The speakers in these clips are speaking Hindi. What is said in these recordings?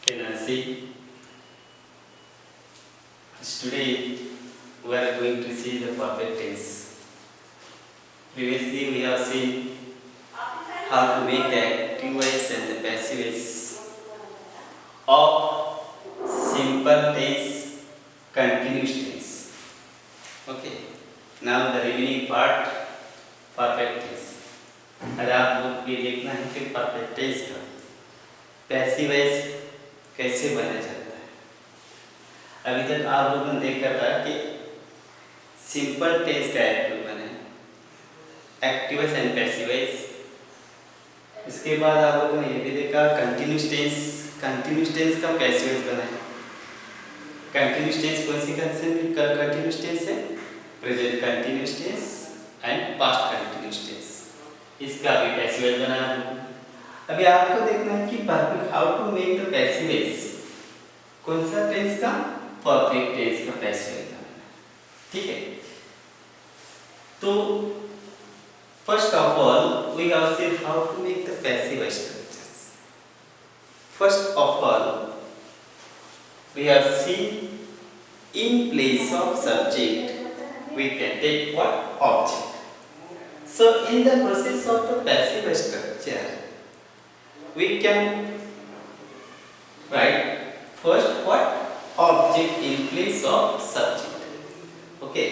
Okay, Nancy. Today we are going to see the perfect tense. Previously we have seen how to make the active voice and the passive voice of simple tense, continuous tense. Okay. Now the remaining part, perfect tense. आज आप लोग ये देखना है कि परफेक्ट टेंस का पैसिव वॉइस कैसे बनाया जाता है। अभी तक आप लोगों ने देखा था कि सिंपल टेंस का एक्टिव बने, active voice and passive voice. इसके बाद आप लोगों ने ये भी देखा कंटिन्यूस टेंस का पैसिव वॉइस बना है। कंटिन्यूस टेंस कौन सी कंटिन्यूस टेंस है? Present continuous tense and past continuous tense. इसका भी पैसिव वॉइस बनाना है। अभी आपको देखना है कि perfect how to make the passive voice. कौन सा टेंस का? परफेक्ट टेंस का पैसिव वॉइस बनाना है। ठीक है। तो first of all we have seen how to make the passive voice structures. First of all we have seen in place of subject we can take what? Object. So in the process of the passive structure we can write first what? Object in place of subject. Okay.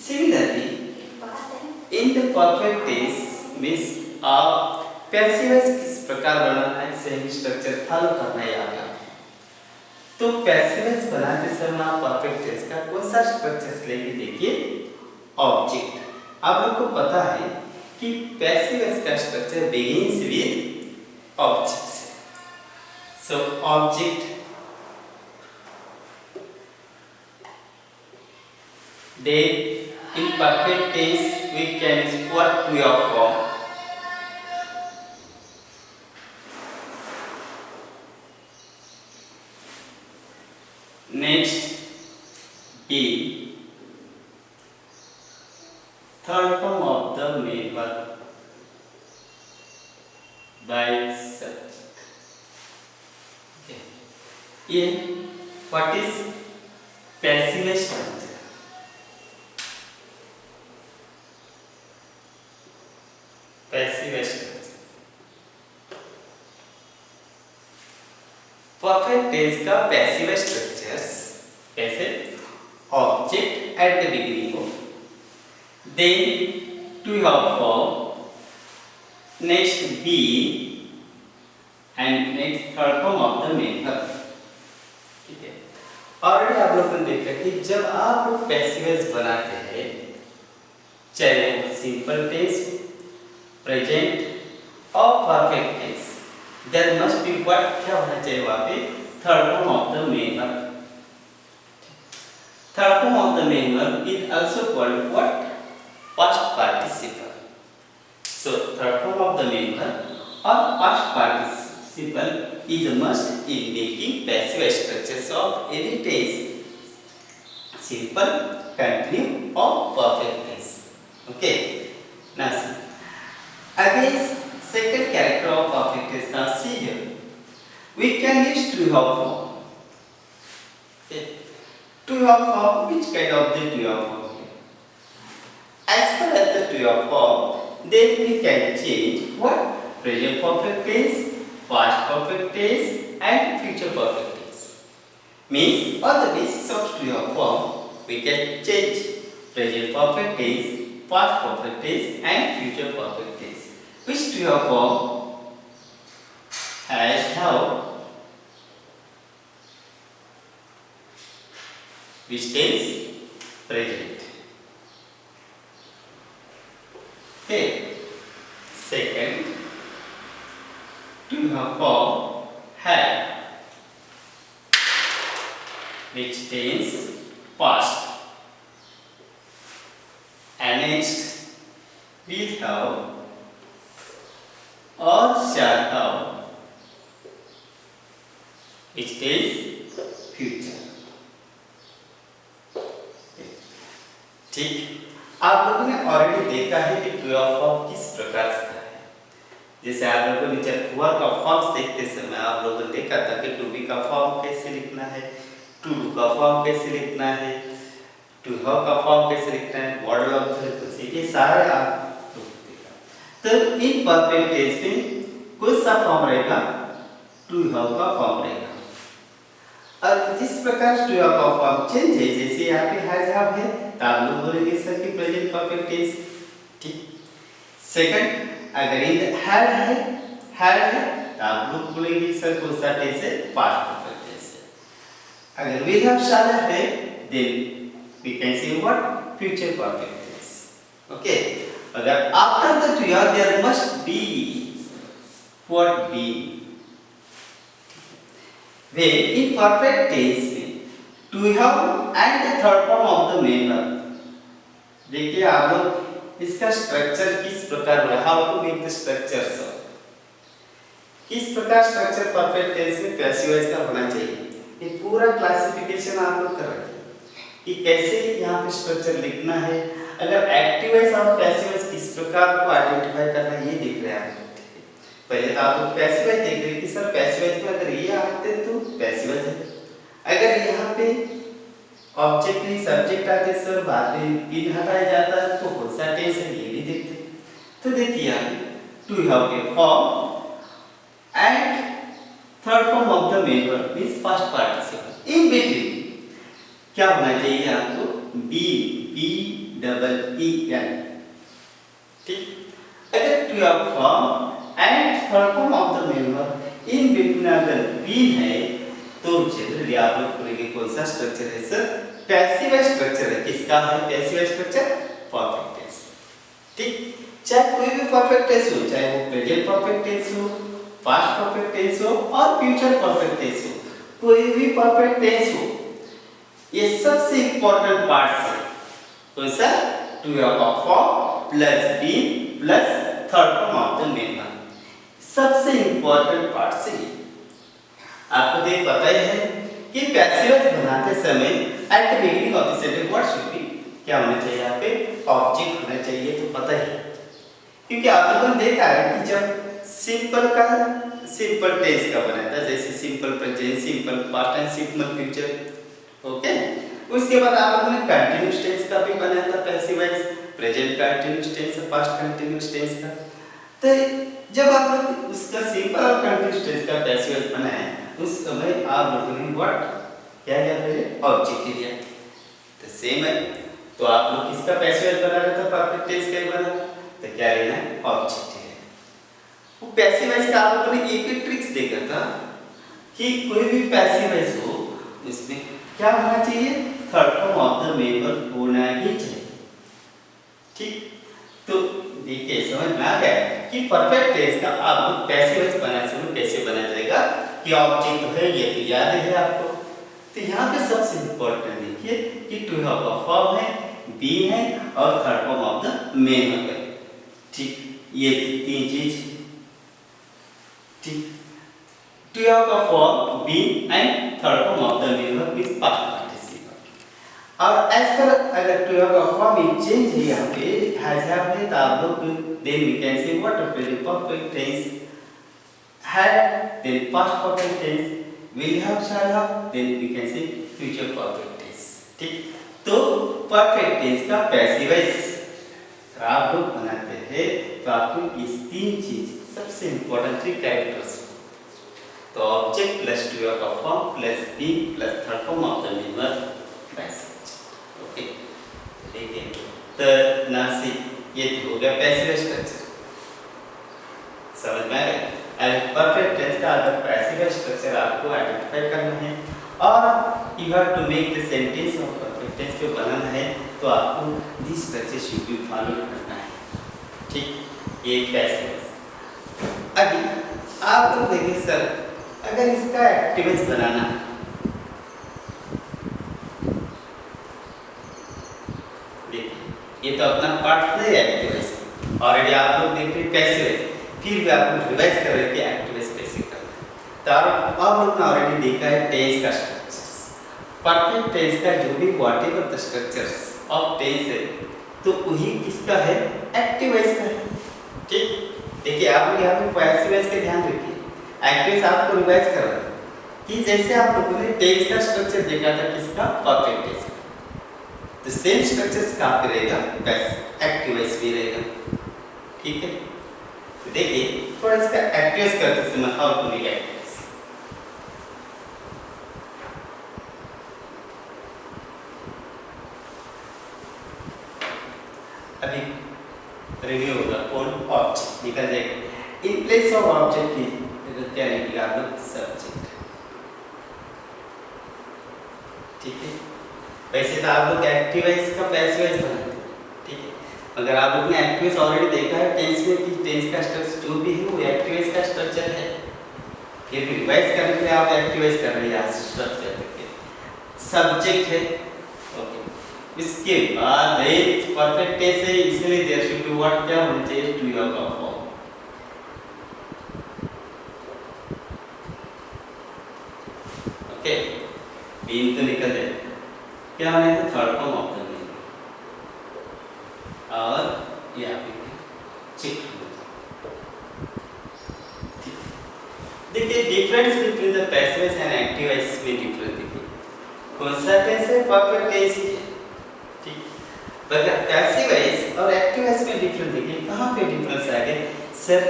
Similarly in the perfect tense means आप passive voice किस प्रकार बनाना है, सेम स्ट्रक्चर फॉलो करना है यहाँ पे। तो पैसिव वॉइस बनाते समय आप परफेक्ट टेंस का कौन सा स्ट्रक्चर लेंगे? देखिए ऑब्जेक्ट। आप लोग को पता है कि पैसिव वॉइस का स्ट्रक्चर बिगिंस विद ऑब्जेक्ट से। So object then in perfect tense we can use what to your form. Next, B, third form of the main verb by subject. Okay. ये what is passive structure? Passive structure. Perfect tense का पैसिव स्ट्रक्चर्स कैसे? Object at the beginning of, then to have form, next be and next third form of the main verb. ठीक है। ऑलरेडी आप लोगों ने देखा कि जब आप लोग पैसिव वॉइस बनाते हैं, चाहे सिंपल टेंस, प्रेजेंट और perfect tense, there must be what क्या होना चाहिए वहाँ पे? third form of the main verb. Third form of the main verb is also called what? Past participle. So third form of the main verb or past participle is a must in making passive structures of any tense, simple, continue or perfect tense. Okay. Now see. Again, second character of perfect tense. Now see here, we can use to have form. Okay. To have form, which kind of the to have form? As far as the to have form, then we can change what? Present perfect tense, past perfect tense, and future perfect tense. Means on the basis of to have form, we can change present perfect tense, past perfect tense, and future perfect tense. Which to have form has now which tense? Present. Okay. Second, to have form have which tense? Past. And next we have or shall have which tense? Future. ठीक। आप लोगों ने ऑलरेडी देखा है कि टू ऑफ फॉर्म किस प्रकार से है। जैसे आप लोगों ने जब वर्क ऑफ फॉर्म्स देखते समय आप लोगों ने देखा था कि टू बी का फॉर्म कैसे लिखना है, टू डू का फॉर्म कैसे लिखना है, टू हैव का फॉर्म कैसे लिखना है, मॉडल ऑफ द, ये सारे आप देखा। तो इन परफेक्ट टेंस में कौन सा फॉर्म रहेगा, टू हैव का फॉर्म रहेगा। और जिस प्रकार टू हैव का फॉर्म चेंज है, जैसे यहाँ पे हैव है तो आप लोग बोलेंगे सर कि प्रेजेंट परफेक्ट टेंस, ठीक। सेकंड, अगर इन हैड है तो आप लोग बोलेंगे सर कौन सा टेंस है, पास्ट परफेक्ट टेंस है। अगर वी हैव शाला है then we can say what, future perfect tense. Okay, अगर after the to have there must be what, be. वे इन परफेक्ट टेंस में to have and the third form of the main verb. देखिए आप लोग इसका स्ट्रक्चर किस प्रकार है, how to make the structures, किस प्रकार स्ट्रक्चर परफेक्ट टेंस में पैसिव वॉइस का होना चाहिए, ये पूरा क्लासिफिकेशन आप लोग कर रहे हैं कि कैसे यहाँ पे स्ट्रक्चर लिखना है। अगर एक्टिव वॉइस और पैसिव वॉइस किस प्रकार को आइडेंटिफाई करना है ये देख रहे हैं आप। पहले तो आप लोग पैसिव वॉइस देख रहे हैं कि सर पैसिव वॉइस में अगर ये आते तो पैसिव वॉइस है, अगर यहाँ पे ऑब्जेक्ट नहीं सब्जेक्ट आते सर बाद में इन हटाया जाता है तो कौन सा टेंस है ये भी देखते हैं। तो देखिए यहाँ टू हैव के form and third form of the main verb means past participle, in between क्या होना चाहिए आपको, be, B double E N, ठीक। अगर to have form and third form of the main verb in between अगर बी है तो जनरली आप लोग बोलेंगे कौन सा स्ट्रक्चर है सर, पैसिव स्ट्रक्चर है। किसका है पैसिव स्ट्रक्चर, परफेक्ट टेंस, ठीक। चाहे कोई भी परफेक्ट टेंस हो, चाहे वो प्रेजेंट परफेक्ट टेंस हो, पास्ट परफेक्ट टेंस हो और फ्यूचर परफेक्ट टेंस हो, कोई भी परफेक्ट टेंस हो, ये सबसे इंपॉर्टेंट पार्ट्स है कौन सा, टू हैव का form plus be plus third form of the main verb, सबसे इंपॉर्टेंट पार्ट्स है। आपको तो ये पता ही है कि पैसिव वॉइस बनाते समय eight the beginning of the sentence what should B, क्या होना चाहिए यहाँ पे, ऑब्जेक्ट होना चाहिए, तो पता ही, क्योंकि आप लोगों ने देखा है कि जब सिंपल टेंस का बना था, जैसे simple present, simple past and simple future, okay. उसके बाद आप लोगों ने कंटीन्यूअस टेंस का भी बनाया था passive voice, present continuous tense, past continuous tense का। तो जब आप लोग उसका सिंपल और कंटीन्यूअस टेंस का पैसिव वॉइस बनाए उस समय आप लोगों ने व्हाट क्या किया, पहले ऑब्जेक्ट लिया, तो सेम है। तो आप लोग किसका पैसिव वॉइस बना रहे थे, परफेक्ट टेंस का ही बना, तो क्या लेना है, ऑब्जेक्ट है। वो पैसिव वॉइस का आप लोगों ने एक ही ट्रिक्स देखा था कि कोई भी पैसिव वॉइस हो उसमें क्या होना चाहिए, third form of the main verb होना ही चाहिए, ठीक। तो देखिए समझ में आ गया कि परफेक्ट टेंस का आप लोग पैसिव वॉइस बनाने से कैसे बना जाएगा, कि ऑब्जेक्ट है ये तो याद है आपको। तो यहाँ पे सबसे इंपॉर्टेंट देखिए कि टू हैव का फॉर्म है, बी है और third form of the main verb है, ठीक। ये तीन चीज, ठीक। टू हैव का form be and third form of the main verb means past participle. और एज पर अगर टू हैव का फॉर्म चेंज है यहाँ पे हैव है तो आप लोग then we can say what present perfect tense, had then past perfect tense, will have, shall have, then we can say future perfect tense, ठीक। तो परफेक्ट टेंस का पैसिव वॉइस आप लोग बनाते हैं तो आपको इस तीन चीज सबसे इंपॉर्टेंट थ्री कैरेक्टर्स, तो ऑब्जेक्ट प्लस टू हैव का form plus be plus third form of the main verb passive, okay. देखिए तो नासी ये हो गया पैसिव स्ट्रक्चर, समझ में आ गया। परफेक्ट टेंस का अगर पैसिव स्ट्रक्चर आपको आइडेंटिफाई करना है और you have to make the sentence of perfect tense पे बनाना है तो आपको this structure should be follow करना है, ठीक। ये पैसिव। अभी आप लोग देखिए सर अगर इसका एक्टिव वॉइस बनाना है, देखिए ये तो अपना पार्ट नहीं है एक्टिव वॉइस, ऑलरेडी आप लोग देख रहे हैं पैसिव वॉइस, फिर भी आपको रिवाइज कर रहे हैं कि एक्टिव वॉइस कैसे करना है। तो आप लोग ने ऑलरेडी देखा है टेंस का स्ट्रक्चर्स, परफेक्ट टेंस का जो भी whatever the structures of tense है तो वही किसका है, एक्टिव वॉइस का है, ठीक। देखिए आप लोग यहाँ पे पैसिव वॉइस का ध्यान रखिए, एक्टिव वॉइस आपको रिवाइज कर रहा है कि जैसे आप लोगों ने टेंस का स्ट्रक्चर देखा था किसका, परफेक्ट टेंस का, तो सेम स्ट्रक्चर कहाँ पे रहेगा, एक्टिव वॉइस भी रहेगा। ठीक है, तो देखिए थोड़ा इसका एक्टिव करते समय हाउ टू मेक एक्टिव। अभी रिव्यू होगा, कौन ऑब्जेक्ट निकल जाएगा, इन प्लेस ऑफ ऑब्जेक्ट की क्या लिखेगा आप लोग, सब्जेक्ट। ठीक है, वैसे तो आप लोग एक्टिव वॉइस का पैसिव वॉइस बनाते हैं। ठीक है, अगर आप लोग ने एक्टिव वॉइस ऑलरेडी देखा है टेंस में कि टेंस का स्ट्रक्चर जो भी है वो एक्टिव वॉइस का स्ट्रक्चर है, फिर भी रिवाइज करने के लिए आप एक्टिव वॉइस कर रहे हैं, स्ट्रक्चर सब्जेक्ट है। ओके, इसके बाद है परफेक्ट टेंस है, इसलिए देयर शुड बी व्हाट, क्या होना चाहिए, टू या का फॉर्म। ओके, बीन तो निकल जाए, क्या होना है, third form of the name, और यहाँ पे चेक। देखिए difference between the passive voice and active voice में डिफरेंस देखिए, कौन सा टेंस है, परफेक्ट टेंस ही है। ठीक, पर पैसिव वॉइस और एक्टिव वॉइस में डिफरेंस देखिए, कहाँ पे डिफरेंस आ गया sir,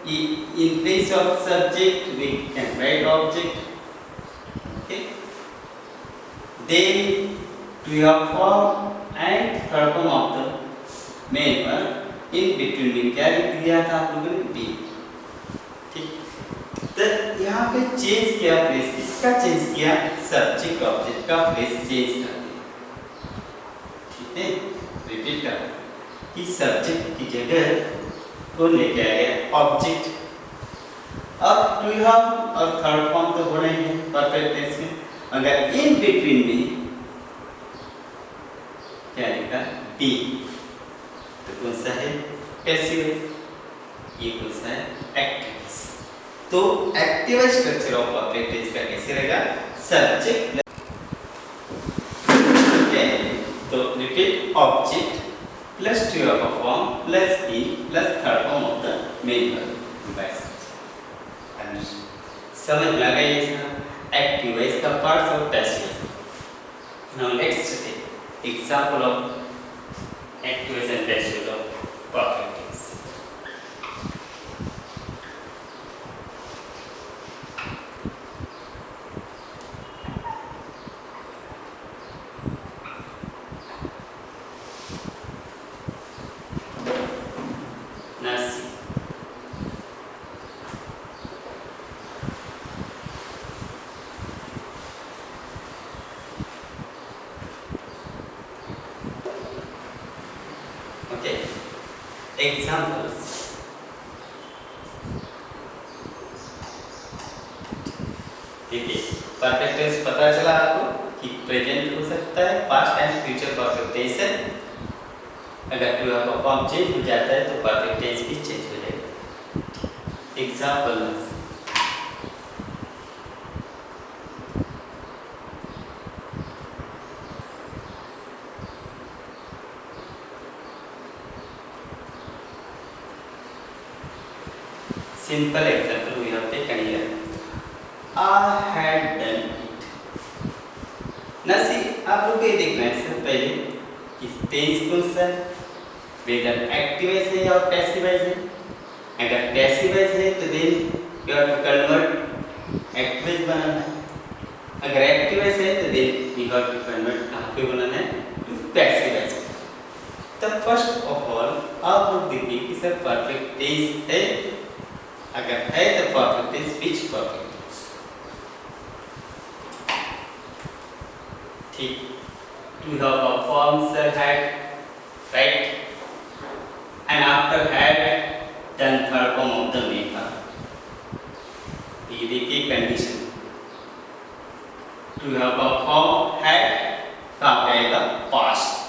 in place of subject we can write object, okay, then to your form and third form of the main verb, in between में क्या लिख दिया था आप लोगों ने, बी। तो यहाँ पे चेंज किया प्लेस, इसका चेंज किया, सब्जेक्ट ऑब्जेक्ट का प्लेस चेंज कर दिया। ठीक है, रिपीट कर कि सब्जेक्ट की जगह को लेके आ गया ऑब्जेक्ट। अब टू हैव और थर्ड फॉर्म तो होना ही है परफेक्ट टेंस में, अगर इन बिटवीन में क्या लिखा, बी, तो कौन सा है, पैसिव, ये कौन सा है, एक्टिव। तो active structure of perfect tense का कैसे रहेगा, सब्जेक्ट, ओके, तो repeat object plus to of form plus be plus third form of the main verb, बस समझ में आ गया ये एक्टिव वॉइस का पार्ट्स और passive. Now let's take example of active voice and passive of perfect tense. Examples. देखिए परफेक्ट टेंस पता चला आपको कि प्रेजेंट हो सकता है, past and future perfect tense है। अगर टू का फॉर्म चेंज हो जाता है तो परफेक्ट टेंस भी चेंज हो जाएगा। Example, simple example we have taken here. I had done it. ना सी आप लोग ये देखना है सर पहले कि टेंस कौन सा है, वेदर एक्टिव वॉइस है या पैसिव वॉइस है। अगर पैसिव वॉइस है तो then you have to convert active voice बनाना है, अगर एक्टिव वॉइस है तो then you have to convert कहाँ पे बनाना है, टू पैसिव वॉइस। तो फर्स्ट ऑफ ऑल आप लोग देखिए कि सर परफेक्ट टेंस है, अगर है तो perfect tense which perfect tense, ठीक, to have perform sir had, right, and after had done third form of the main verb. ये देखिए condition, to have perform had का आएगा past,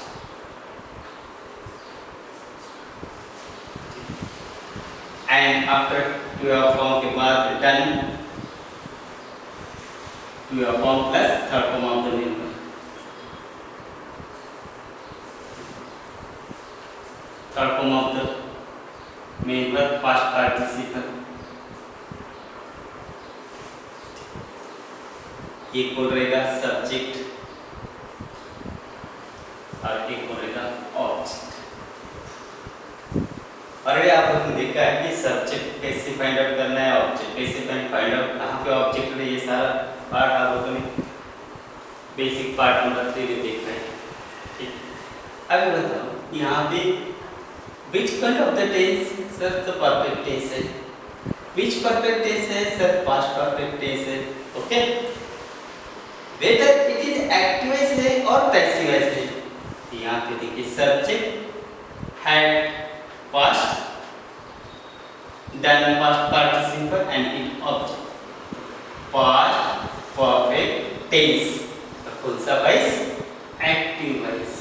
and after to have form के बाद done, to have form plus third form of the main verb. Third form of the main verb past participle. एक और रहेगा सब्जेक्ट और एक और रहेगा ऑब्जेक्ट। और ये आप लोगों ने देखा है कि सब्जेक्ट कैसे फाइंड आउट करना है, ऑब्जेक्ट कैसे फाइंड आउट, कहाँ पे ऑब्जेक्ट है, ये सारा पार्ट आप लोगों ने बेसिक पार्ट नंबर 3 में देखना है। ठीक, अब बताओ यहाँ पे which kind of the tense sir the perfect tense है, which perfect tense है sir past perfect tense है। Okay, whether it is active voice है और passive voice है। यहाँ पे देखिए subject had past done past participle and it object past perfect tense। कौन सा voice? Active voice.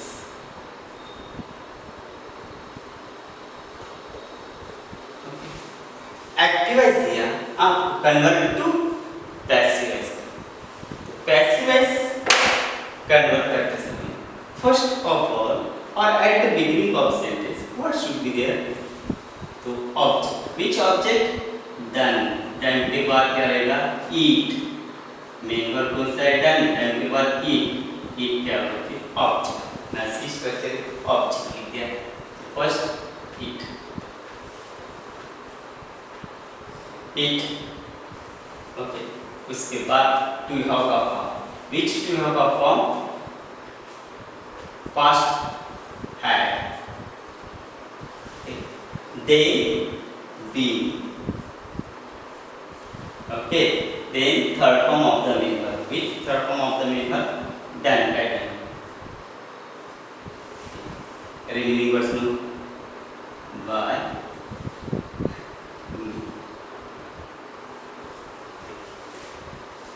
Active voice दिया, आप convert to passive voice. Passive voice convert करते समय फर्स्ट ऑफ ऑल और at the beginning of sentence what should be there? तो object, which object? Done. Done के बाद क्या रहेगा? ईट। मेन वर्ब कौन सा है? डन। डन के बाद ईट। ईट क्या होती है? ऑब्जेक्ट। ना सी स्ट्रक्चर ऑब्जेक्ट लिख दिया। फर्स्ट ईट, ईट। ओके, उसके बाद टू हैव का फॉर्म, व्हिच टू हैव का form? Past had. They, be. Okay, then third form of the main verb, which third form of the main verb? Done by done। remaining words no by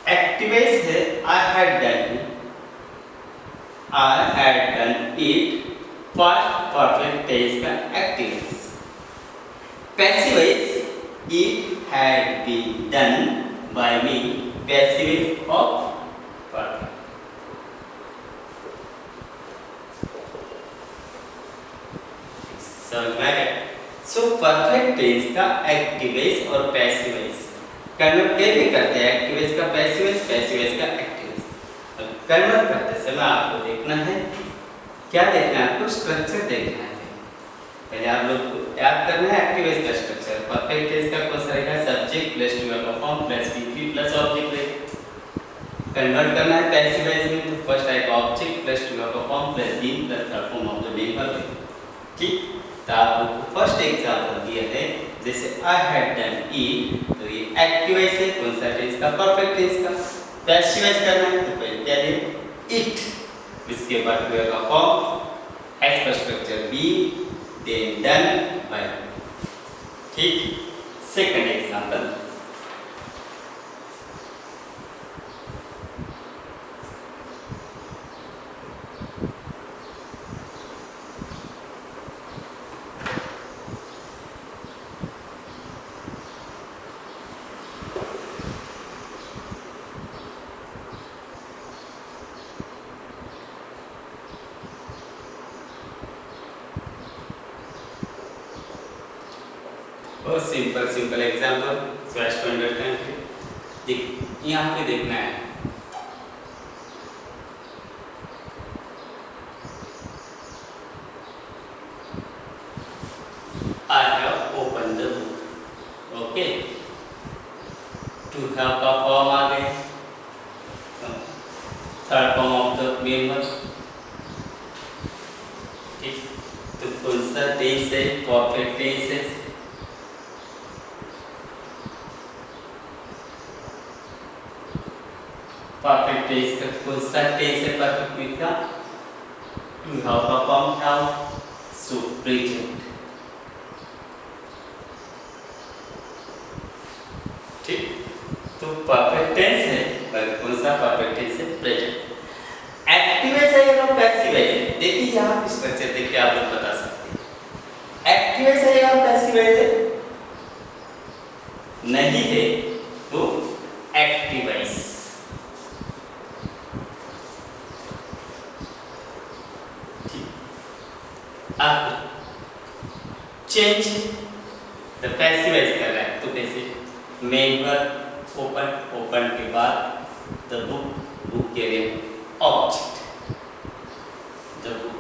active voice है I had done it, past perfect tense का active voice। passive voice it had been done by me, passive voice of perfect। समझ में आ गया? सो परफेक्ट टेंस का एक्टिव वॉइस और पैसिव वॉइस कन्वर्ट कैसे करते हैं? एक्टिव वॉइस का पैसिव वॉइस, पैसिव वॉइस का एक्टिव वॉइस। कन्वर्ट करते समय आपको देखना है, क्या देखना है आपको? स्ट्रक्चर देखना है। पहले आप लोग को याद करना है एक्टिव वॉइस का स्ट्रक्चर। परफेक्ट टेंस का कौन सा रहेगा? सब्जेक्ट प्लस टू का form plus V plus object रहेगा। कन्वर्ट करना है पैसिव वॉइस में तो फर्स्ट आएगा ऑब्जेक्ट प्लस टू का form plus be plus third form of the main verb. ठीक, तो आपको फर्स्ट एग्जांपल दिया है जैसे आई हैड डन इट, तो ये एक्टिव वॉइस है, कौन सा टेंस का? परफेक्ट टेंस का। पैसिव वॉइस करना है तो पहले क्या है? इट, इसके बाद टू का form as per structure be then done by. ठीक, सेकंड एग्जांपल बहुत simple example so as to understand. देख यहाँ पे देखना है I have opened the book। Okay, to have का फॉर्म आ गए, third form of the main verb. ठीक, तो कौन सा टेंस है? परफेक्ट टेंस है। परफेक्ट टेंस का कौन सा टेंस है? परफेक्ट का टू हैव का फॉर्म हैव, सो प्रेजेंट। ठीक, तो परफेक्ट टेंस है पर कौन सा? परफेक्ट टेंस है प्रेजेंट। एक्टिव वॉइस है या पैसिव वॉइस है? देखिए यहाँ पे स्ट्रक्चर देख के आप लोग बता सकते हैं एक्टिव वॉइस है या पैसिव वॉइस है। नहीं है तो एक्टिव वॉइस। आप चेंज द पैसिव वॉइस कर रहे हैं तो कैसे? मेन वर्ब ओपन, ओपन के बाद द बुक बुक के लिए ऑब्जेक्ट द बुक।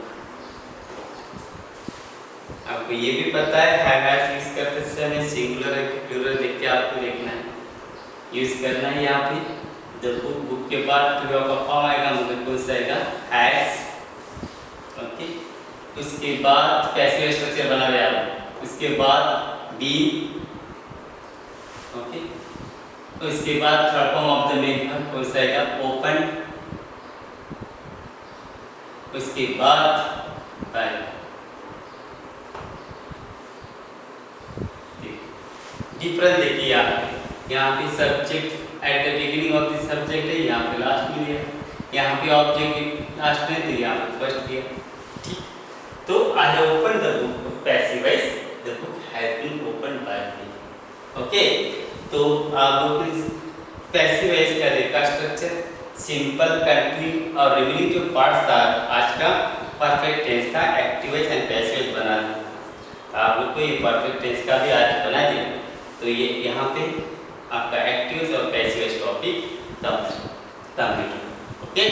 आपको ये भी पता है हैव यूज करते समय सिंगुलर है कि प्लूरल देख के आपको देखना है, यूज करना है। यहाँ पे द बुक, बुक के बाद क्रिया का फॉर्म आएगा, मतलब कौन सा आएगा, हैज। ओके, उसके बाद पैसिव स्ट्रक्चर बना हुआ है, उसके बाद बी। ओके, उसके बाद third form of the main verb कौन सा आएगा, ओपन। उसके बाद बाय। डिफरेंस देखिए यहाँ पे subject at the beginning of the subject है, यहाँ पे लास्ट में दिया, यहाँ पे ऑब्जेक्ट लास्ट में दिया, यहाँ पे फर्स्ट दिया। ठीक, तो I have open the book, passive voice, the book has been open by me. Okay, तो आप लोग पैसिव वॉइस का देखा स्ट्रक्चर, सिंपल, कंटिन्यू और रिमेनिंग जो पार्ट्स था आज का परफेक्ट टेंस का active voice and passive voice बना दिया। आप लोग को ये परफेक्ट टेंस का भी आज बना दिया, तो ये यहाँ पे आपका एक्टिव और पैसिव टॉपिक कंप्लीट। ओके।